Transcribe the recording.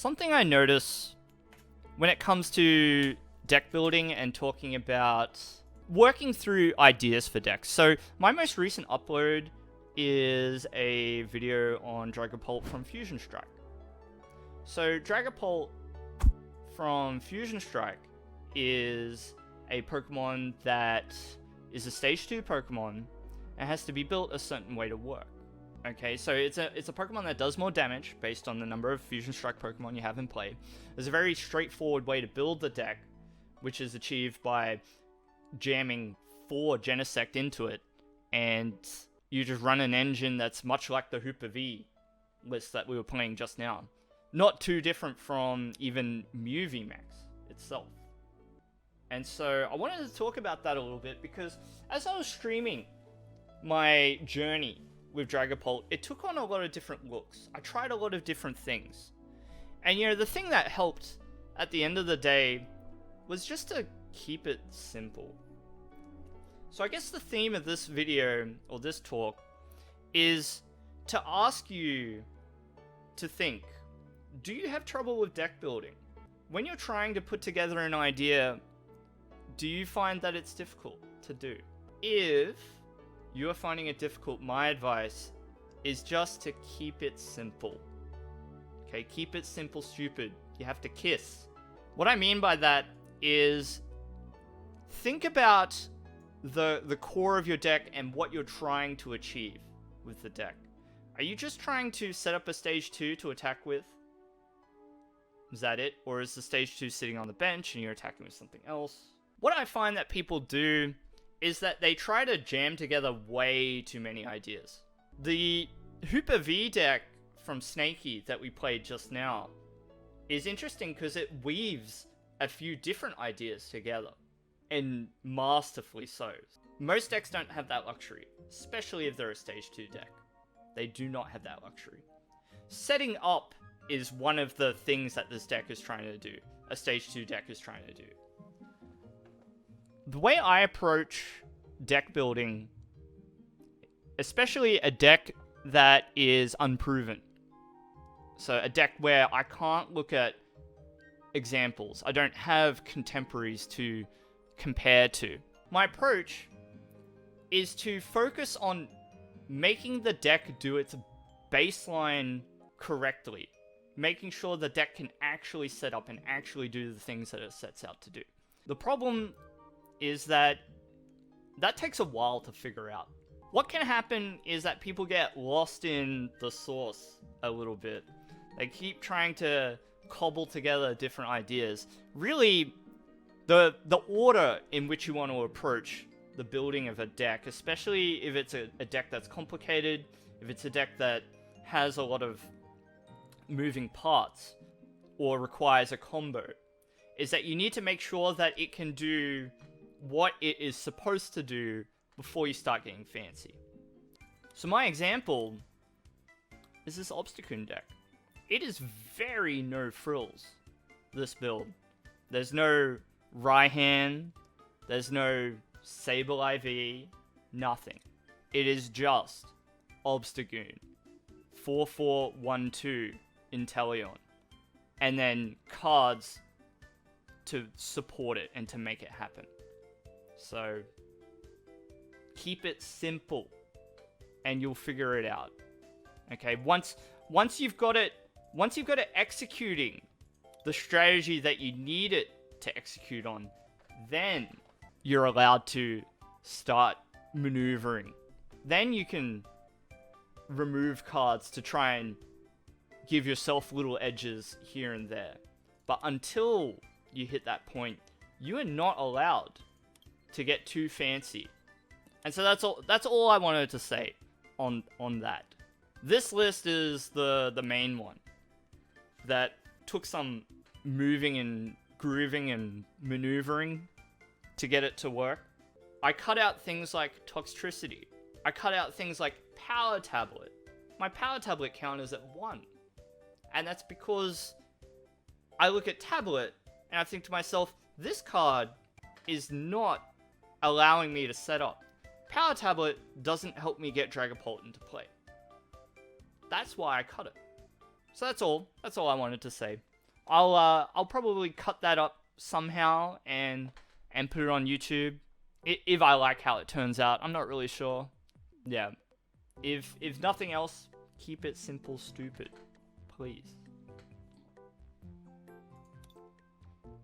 Something I notice when it comes to deck building and talking about working through ideas for decks. So my most recent upload is a video on Dragapult from Fusion Strike. So Dragapult from Fusion Strike is a Pokemon that is a Stage 2 Pokemon and has to be built a certain way to work. Okay, so it's a Pokemon that does more damage based on the number of Fusion Strike Pokemon you have in play. There's a very straightforward way to build the deck, which is achieved by jamming 4 Genesect into it, and you just run an engine that's much like the Hoopa V list that we were playing just now. Not too different from even Mew VMAX itself. And so I wanted to talk about that a little bit because as I was streaming my journey with Dragapult, it took on a lot of different looks. I tried a lot of different things. And you know, the thing that helped at the end of the day was just to keep it simple. So I guess the theme of this video, or this talk, is to ask you to think, do you have trouble with deck building? When you're trying to put together an idea, do you find that it's difficult to do? If you are finding it difficult, my advice is just to keep it simple. Okay, keep it simple, stupid. You have to kiss. What I mean by that is think about the core of your deck and what you're trying to achieve with the deck. Are you just trying to set up a stage 2 to attack with? Is that it? Or is the stage 2 sitting on the bench and you're attacking with something else? What I find that people do is that they try to jam together way too many ideas. The Hoopa V deck from Snakey that we played just now is interesting because it weaves a few different ideas together, and masterfully so. Most decks don't have that luxury, especially if they're a stage 2 deck. They do not have that luxury. Setting up is one of the things that this deck is trying to do, a stage 2 deck is trying to do. The way I approach deck building, especially a deck that is unproven, so a deck where I can't look at examples, I don't have contemporaries to compare to. My approach is to focus on making the deck do its baseline correctly, making sure the deck can actually set up and actually do the things that it sets out to do. The problem is that takes a while to figure out. What can happen is that people get lost in the source a little bit. They keep trying to cobble together different ideas. Really, the order in which you want to approach the building of a deck, especially if it's a deck that's complicated, if it's a deck that has a lot of moving parts or requires a combo, is that you need to make sure that it can do what it is supposed to do before you start getting fancy. So my example is this Obstacoon deck. It is very no frills, this build. There's no Raihan, there's no Sable IV, nothing. It is just Obstagoon, 4412 Inteleon, and then cards to support it and to make it happen. So keep it simple and you'll figure it out. Okay, once you've got it executing the strategy that you need it to execute on, then you're allowed to start maneuvering. Then you can remove cards to try and give yourself little edges here and there. But until you hit that point, you are not allowed to get too fancy. And so that's all I wanted to say on that. This list is the main one that took some moving and grooving and maneuvering to get it to work. I cut out things like Toxtricity. I cut out things like Power Tablet. My Power Tablet count is at 1. And that's because I look at Tablet and I think to myself, this card is not allowing me to set up. Power Tablet doesn't help me get Dragapult into play. That's why I cut it. So that's all. That's all I wanted to say. I'll probably cut that up somehow and put it on YouTube if I like how it turns out. I'm not really sure. Yeah. If nothing else, keep it simple, stupid, please.